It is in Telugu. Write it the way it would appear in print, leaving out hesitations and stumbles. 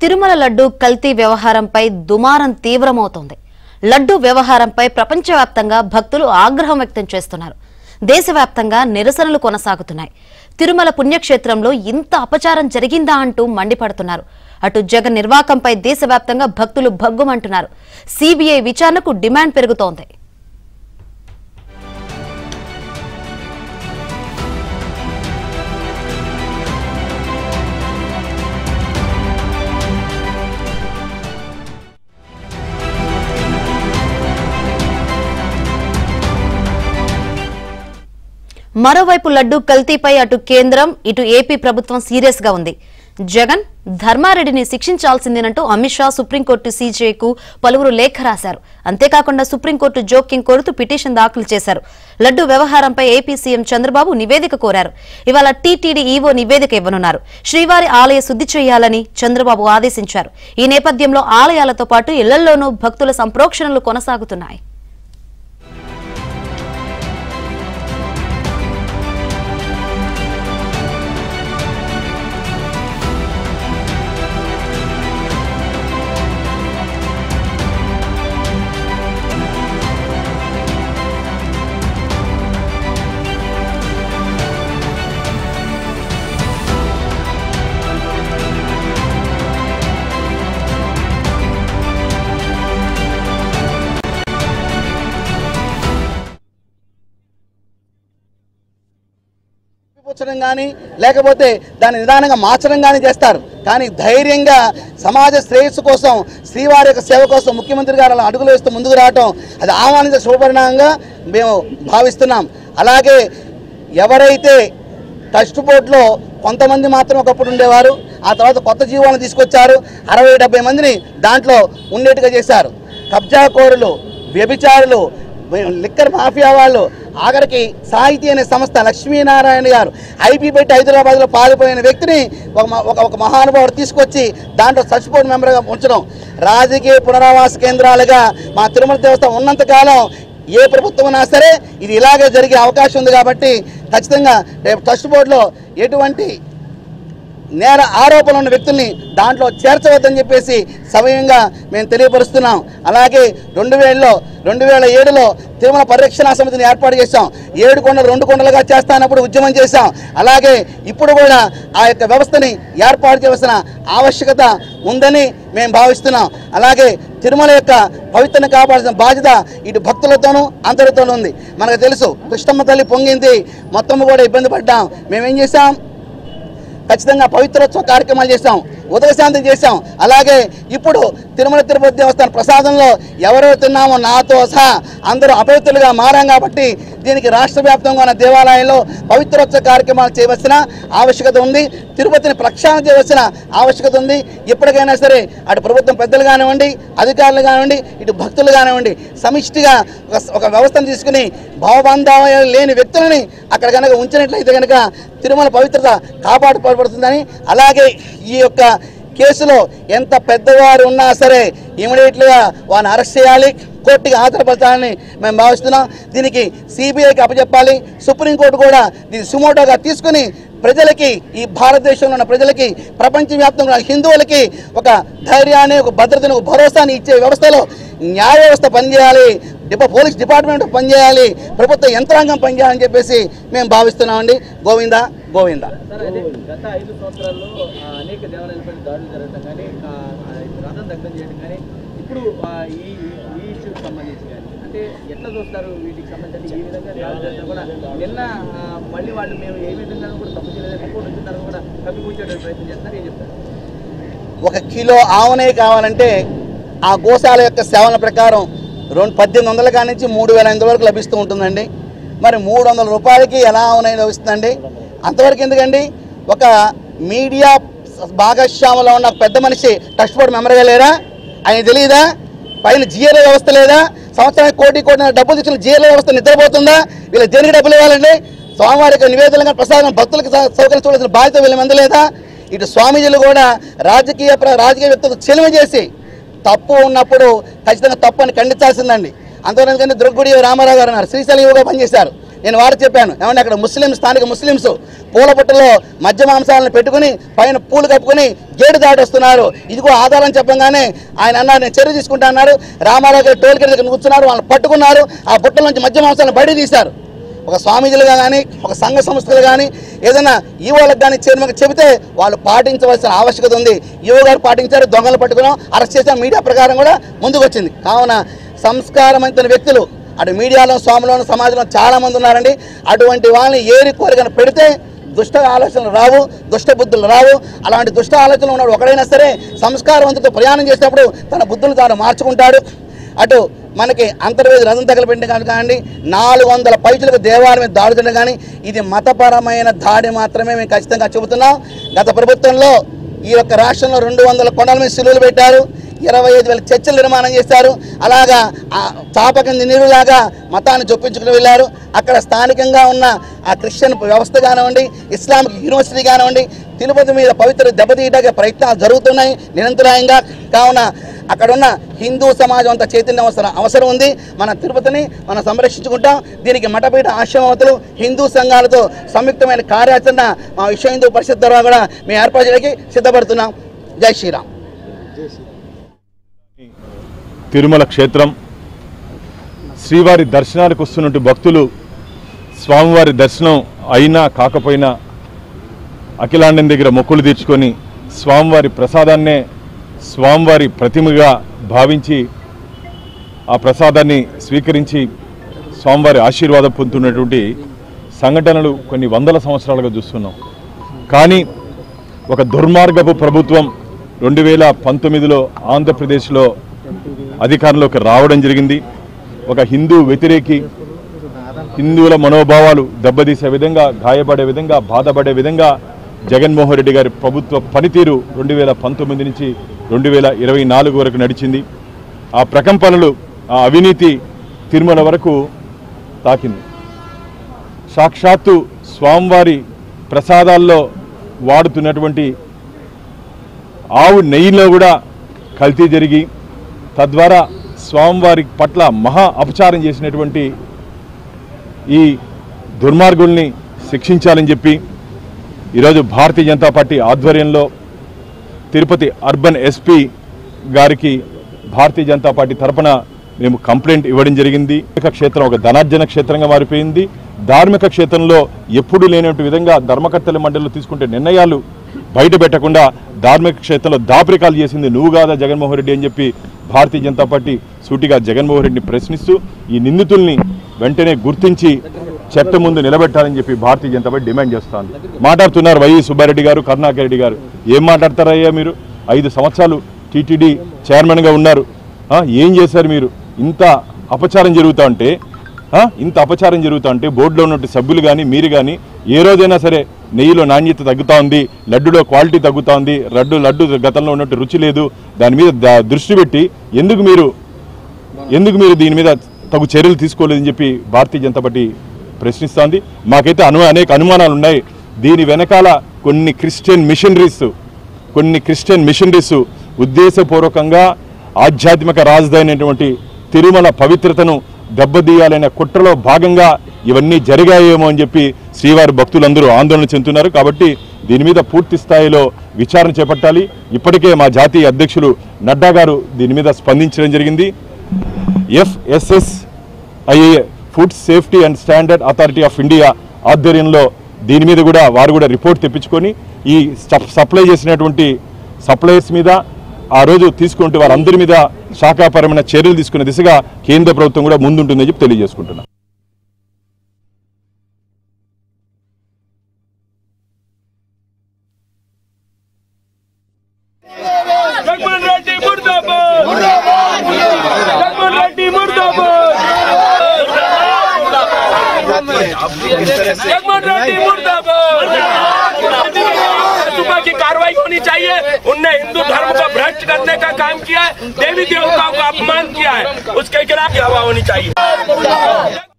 తిరుమల లడ్డు కల్తీ వ్యవహారంపై దుమారం తీవ్రమవుతోంది. లడ్డు వ్యవహారంపై ప్రపంచవ్యాప్తంగా భక్తులు ఆగ్రహం వ్యక్తం చేస్తున్నారు. దేశవ్యాప్తంగా నిరసనలు కొనసాగుతున్నాయి. తిరుమల పుణ్యక్షేత్రంలో ఇంత అపచారం జరిగిందా అంటూ మండిపడుతున్నారు. అటు జగన్ నిర్వాకంపై దేశవ్యాప్తంగా భక్తులు భగ్గుమంటున్నారు. సిబిఐ విచారణకు డిమాండ్ పెరుగుతోంది. మరోవైపు లడ్డు కల్తీపై అటు కేంద్రం ఇటు ఏపీ ప్రభుత్వం సీరియస్ గా ఉంది. జగన్ ధర్మారెడ్డిని శిక్షించాల్సిందేనంటూ అమిత్ షా సుప్రీంకోర్టు సీజేకు పలువురు లేఖ రాశారు. అంతేకాకుండా సుప్రీంకోర్టు జోక్యం కోరుతూ పిటిషన్ దాఖలు చేశారు. లడ్డు వ్యవహారంపై ఏపీ సీఎం చంద్రబాబు నివేదిక కోరారు. ఇవాళ టీటీడీ ఈవో నివేదిక ఇవ్వనున్నారు. శ్రీవారి ఆలయ శుద్ధి చేయాలని చంద్రబాబు ఆదేశించారు. ఈ నేపథ్యంలో ఆలయాలతో పాటు ఇళ్లలోనూ భక్తుల సంప్రోక్షణలు కొనసాగుతున్నాయి. కానీ లేకపోతే దాన్ని నిదానంగా మార్చడం కానీ చేస్తారు. కానీ ధైర్యంగా సమాజ శ్రేయస్సు కోసం శ్రీవారి యొక్క సేవ కోసం ముఖ్యమంత్రి గారు అలా అడుగులు వేస్తూ ముందుకు రావటం అది ఆహ్వానించే శుభపరిణామంగా మేము భావిస్తున్నాం. అలాగే ఎవరైతే ట్రస్ట్ బోర్డులో కొంతమంది మాత్రం ఒకప్పుడు ఉండేవారు, ఆ తర్వాత కొత్త జీవోలను తీసుకొచ్చారు. 60-70 మందిని దాంట్లో ఉండేట్టుగా చేశారు. కబ్జాకోరులు, వ్యభిచారులు, లిక్కర్ మాఫియా వాళ్ళు, ఆఖరికి సాహితీ అనే సంస్థ లక్ష్మీనారాయణ గారు ఐపీ పెట్టి హైదరాబాద్లో పారిపోయిన వ్యక్తిని ఒక మహానుభావుడు తీసుకొచ్చి దాంట్లో సచ్ బోర్డు మెంబర్గా ఉంచడం, రాజకీయ పునరావాస కేంద్రాలుగా మా తిరుమల దేవస్థానం ఉన్నంతకాలం ఏ ప్రభుత్వం ఉన్నా సరే ఇది ఇలాగే జరిగే అవకాశం ఉంది. కాబట్టి ఖచ్చితంగా రేపు ట్రస్ట్ బోర్డులో ఎటువంటి నేర ఆరోపణలు ఉన్న వ్యక్తుల్ని దాంట్లో చేర్చవద్దని చెప్పేసి సమయంగా మేము తెలియపరుస్తున్నాం. అలాగే 2007లో తిరుమల పరిరక్షణ సమితిని ఏర్పాటు చేశాం. 7 కొండలు 2 కొండలుగా చేస్తానప్పుడు ఉద్యమం చేశాం. అలాగే ఇప్పుడు కూడా ఆ యొక్క వ్యవస్థని ఏర్పాటు చేయవలసిన ఆవశ్యకత ఉందని మేము భావిస్తున్నాం. అలాగే తిరుమల యొక్క పవిత్రను కాపాడాల్సిన బాధ్యత ఇటు భక్తులతోనూ అందరితోనూ ఉంది. మనకు తెలుసు, కృష్ణమ్మ తల్లి పొంగింది, మొత్తం కూడా ఇబ్బంది పడ్డాం. మేమేం చేశాం, ఖచ్చితంగా పవిత్రోత్సవ కార్యక్రమాలు చేశాం, ఉదయశాంతి చేశాం. అలాగే ఇప్పుడు తిరుమల తిరుపతి దేవస్థానం ప్రసాదంలో ఎవరెవరు తిన్నామో నాతో సహా అందరూ అపవిత్రులుగా మారాం. కాబట్టి దీనికి రాష్ట్ర వ్యాప్తంగా ఉన్న దేవాలయంలో పవిత్రోత్సవ కార్యక్రమాలు చేయవలసిన ఆవశ్యకత ఉంది. తిరుపతిని ప్రక్షాళన చేయవలసిన ఆవశ్యకత ఉంది. ఎప్పటికైనా సరే అటు ప్రభుత్వం పెద్దలు కానివ్వండి, అధికారులు కానివ్వండి, ఇటు భక్తులు కానివ్వండి, సమిష్టిగా ఒక వ్యవస్థను తీసుకుని భావబంధాలు లేని వ్యక్తులని అక్కడ కనుక ఉంచినట్లయితే కనుక తిరుమల పవిత్రత కాపాడుకోబడుతుందని, అలాగే ఈ యొక్క కేసులో ఎంత పెద్దవారు ఉన్నా సరే ఇమీడియట్గా వారిని అరెస్ట్ చేయాలి, కోర్టుకి హాజరుపరచాలని మేము భావిస్తున్నాం. దీనికి సిబిఐకి అప్పచెప్పాలి. సుప్రీంకోర్టు కూడా దీన్ని సుమోటోగా తీసుకుని ప్రజలకి, ఈ భారతదేశంలో ఉన్న ప్రజలకి, ప్రపంచవ్యాప్తంగా హిందువులకి ఒక ధైర్యాన్ని, ఒక భద్రతను, ఒక భరోసాని ఇచ్చే వ్యవస్థలో న్యాయ వ్యవస్థ పనిచేయాలి, పోలీస్ డిపార్ట్మెంట్ పనిచేయాలి, ప్రభుత్వ యంత్రాంగం పనిచేయాలని చెప్పేసి మేము భావిస్తున్నామండి. గోవింద గోవింద. గత 5 సంవత్సరాల్లో అనేక దేవాలయాలపై దాడులు జరగడం కానీ, రథం దగ్ధం చేయడం కానీ, ఇప్పుడు ఈ ఇష్యూకి సంబంధించి కానీ అంటే ఎట్లా చూస్తారు? వీటికి సంబంధించి ఈ విధంగా దాడులు జరగడం కూడా నిన్న మళ్ళీ వాళ్ళు మేము ఏ విధంగా కూడా తప్పు చేయలేదు, రిపోర్ట్ వచ్చిన తర్వాత కూడా కప్పిపుచ్చేటువంటి ప్రయత్నం చేస్తారు. ఏం చెప్తారు? 1 కిలో ఆవునే కావాలంటే ఆ గోశాల యొక్క సేవల ప్రకారం 1800 కాడి నుంచి 3500 వరకు లభిస్తూ ఉంటుందండి. మరి 300 రూపాయలకి ఎలా ఆవునే లభిస్తుందండి? అంతవరకు ఎందుకండి? ఒక మీడియా భాగస్వాములో ఉన్న పెద్ద మనిషి ట్రస్ట్ బోర్డు మెంబర్గా లేరా? ఆయన తెలియదా? పైన జిఎల్ఏ వ్యవస్థ లేదా? సంవత్సరానికి కోటి డబ్బులు తెచ్చిన జిఎల్ఏ వ్యవస్థ నిద్రపోతుందా? వీళ్ళ దేనికి డబ్బులు ఇవ్వాలండి? స్వామివారి యొక్క నివేదనగా ప్రసాదం భక్తులకు సౌకర్యం చూడాల్సిన బాధ్యత వీళ్ళ మంది లేదా? ఇటు స్వామీజీలు కూడా రాజకీయ వ్యక్తులకు చెలిమ చేసి తప్పు ఉన్నప్పుడు ఖచ్చితంగా తప్పు అని ఖండించాల్సిందండి. అంతేకాని దుర్గుడి రామారావు గారు ఉన్నారు, శ్రీశైలం యువగా పనిచేశారు. నేను వారికి చెప్పాను, ఏమంటే అక్కడ స్థానిక ముస్లిమ్స్ పూల పుట్టలో మధ్య మాంసాలను పెట్టుకుని పైన పూలు కప్పుకొని గేటు దాటి వస్తున్నారు. ఇదిగో ఆధారం చెప్పగానే ఆయన అన్నారు నేను చర్య తీసుకుంటా అన్నారు. రామారావు గారి టోల్ గేట్ దగ్గర కూర్చున్నారు, వాళ్ళని పట్టుకున్నారు, ఆ పుట్టల నుంచి మధ్య మాంసాలను బయట తీశారు. ఒక స్వామీజీలుగా కానీ ఒక సంఘ సంస్థలు కానీ ఏదైనా ఈవోలకు కానీ చైర్మన్కి చెబితే వాళ్ళు పాటించవలసిన ఆవశ్యకత ఉంది. ఈవో గారు పాటించారు, దొంగలు పట్టుకున్నాం, అరెస్ట్ చేసాం, మీడియా ప్రకారం కూడా ముందుకు వచ్చింది. కావున సంస్కారవంతమైన వ్యక్తులు అటు మీడియాలో స్వాములోను సమాజంలో చాలామంది ఉన్నారండి. అటువంటి వాళ్ళని ఏరి కోరికను పెడితే దుష్ట ఆలోచనలు రావు, దుష్ట బుద్ధులు రావు. అలాంటి దుష్ట ఆలోచనలు ఉన్నాడు ఒకడైనా సరే సంస్కారవంతుతో ప్రయాణం చేసినప్పుడు తన బుద్ధులు తాను మార్చుకుంటాడు. అటు మనకి అంతర్వేది రథం తగలబెట్టిన కానీ 400 పైచులకు దేవాలయం మీద దాడుతుండే కానీ ఇది మతపరమైన దాడి మాత్రమే మేము ఖచ్చితంగా చెబుతున్నాం. గత ప్రభుత్వంలో ఈ యొక్క రాష్ట్రంలో 200 కొండల మీద సిలువలు పెట్టారు, 25,000 చర్చలు నిర్మాణం చేశారు. అలాగా చాపకింది నీరులాగా మతాన్ని చొప్పించుకుని వెళ్ళారు. అక్కడ స్థానికంగా ఉన్న ఆ క్రిస్టియన్ వ్యవస్థ కానివ్వండి, ఇస్లామిక్ యూనివర్సిటీ కానివ్వండి, తిరుపతి మీద పవిత్ర దెబ్బతీయడానికి ప్రయత్నాలు జరుగుతున్నాయి నిరంతరాయంగా. కావున అక్కడ ఉన్న హిందూ సమాజం అంతా చైతన్యం అవసరం ఉంది. మన తిరుపతిని మనం సంరక్షించుకుంటాం. దీనికి మఠపీఠ ఆశ్రమవంతులు హిందూ సంఘాలతో సంయుక్తమైన కార్యాచరణ మా విశ్వ హిందూ పరిషత్ ద్వారా కూడా మేము ఏర్పాటు చేయడానికి సిద్ధపడుతున్నాం. జై శ్రీరామ్. తిరుమల క్షేత్రం శ్రీవారి దర్శనానికి వస్తున్నట్టు భక్తులు స్వామివారి దర్శనం అయినా కాకపోయినా అఖిలాండం దగ్గర మొక్కులు తీర్చుకొని స్వామివారి ప్రసాదాన్నే స్వామివారి ప్రతిమగా భావించి ఆ ప్రసాదాన్ని స్వీకరించి స్వామివారి ఆశీర్వాదం పొందుతున్నటువంటి సంఘటనలు కొన్ని వందల సంవత్సరాలుగా చూస్తున్నాం. కానీ ఒక దుర్మార్గపు ప్రభుత్వం 2019లో ఆంధ్రప్రదేశ్లో అధికారంలోకి రావడం జరిగింది. ఒక హిందూ వ్యతిరేకి, హిందువుల మనోభావాలు దెబ్బతీసే విధంగా, గాయపడే విధంగా, బాధపడే విధంగా జగన్మోహన్ రెడ్డి గారి ప్రభుత్వ పనితీరు 2019 నుంచి 2024 వరకు నడిచింది. ఆ ప్రకంపనలు, ఆ అవినీతి తిరుమల వరకు తాకింది. సాక్షాత్తు స్వామివారి ప్రసాదాల్లో వాడుతున్నటువంటి ఆవు నెయ్యిలో కూడా కల్తీ జరిగి తద్వారా స్వామివారి పట్ల మహా అపచారం చేసినటువంటి ఈ దుర్మార్గుల్ని శిక్షించాలని చెప్పి ఈరోజు భారతీయ జనతా పార్టీ ఆధ్వర్యంలో తిరుపతి అర్బన్ ఎస్పీ గారికి భారతీయ జనతా పార్టీ తరఫున మేము కంప్లైంట్ ఇవ్వడం జరిగింది. క్షేత్రం ఒక ధనార్జన క్షేత్రంగా మారిపోయింది. ధార్మిక క్షేత్రంలో ఎప్పుడు లేనటువంటి విధంగా ధర్మకర్తల మండలిలో తీసుకుంటే నిర్ణయాలు బయట పెట్టకుండా ధార్మిక క్షేత్రంలో దాపరికాలు చేసింది నువ్వు కాదా జగన్మోహన్ రెడ్డి అని చెప్పి భారతీయ జనతా పార్టీ సూటిగా జగన్మోహన్ రెడ్డిని ప్రశ్నిస్తూ ఈ నిందితుల్ని వెంటనే గుర్తించి చట్టం ముందు నిలబెట్టాలని చెప్పి భారతీయ జనతా పార్టీ డిమాండ్ చేస్తోంది. మాట్లాడుతున్నారు వైవి సుబ్బారెడ్డి గారు, కరుణాకర్ రెడ్డి గారు. ఏం మాట్లాడతారయ్యా మీరు? 5 సంవత్సరాలు టీటీడీ చైర్మన్గా ఉన్నారు. ఏం చేశారు మీరు? ఇంత అపచారం జరుగుతూ ఉంటే బోర్డులో ఉన్నట్టు సభ్యులు కానీ మీరు కానీ ఏ రోజైనా సరే నెయ్యిలో నాణ్యత తగ్గుతూ ఉంది, లడ్డులో క్వాలిటీ తగ్గుతూ ఉంది, లడ్డు గతంలో ఉన్నట్టు రుచి లేదు, దాని మీద దృష్టి పెట్టి ఎందుకు మీరు దీని మీద తగు చర్యలు తీసుకోలేదని చెప్పి భారతీయ జనతా పార్టీ ప్రశ్నిస్తోంది. మాకైతే అనేక అనుమానాలు ఉన్నాయి. దీని వెనకాల కొన్ని క్రిస్టియన్ మిషనరీస్ ఉద్దేశపూర్వకంగా ఆధ్యాత్మిక రాజధాని అయినటువంటి తిరుమల పవిత్రతను దెబ్బతీయాలనే కుట్రలో భాగంగా ఇవన్నీ జరిగాయేమో అని చెప్పి శ్రీవారి భక్తులందరూ ఆందోళన చెందుతున్నారు. కాబట్టి దీని మీద పూర్తి స్థాయిలో విచారణ చేపట్టాలి. ఇప్పటికే మా జాతీయ అధ్యక్షులు నడ్డా గారు దీని మీద స్పందించడం జరిగింది. FSSIA food safety and standard authority of India ఆధ్వర్యంలో దీని మీద కూడా వారు కూడా రిపోర్ట్ తెప్పించుకొని ఈ సప్లై చేసినటువంటి సప్లయర్స్ మీద ఆ రోజు తీసుకుంటే వారందరి మీద శాఖాపరమైన చర్యలు తీసుకునే దిశగా కేంద్ర ప్రభుత్వం కూడా ముందుంటుందని చెప్పి తెలియజేసుకుంటున్నాం. की कार्रवाई होनी चाहिए। उनने हिंदू धर्म को भ्रष्ट करने का काम किया है, देवी देवताओं का अपमान किया है, उसके खिलाफ कार्रवाई होनी चाहिए।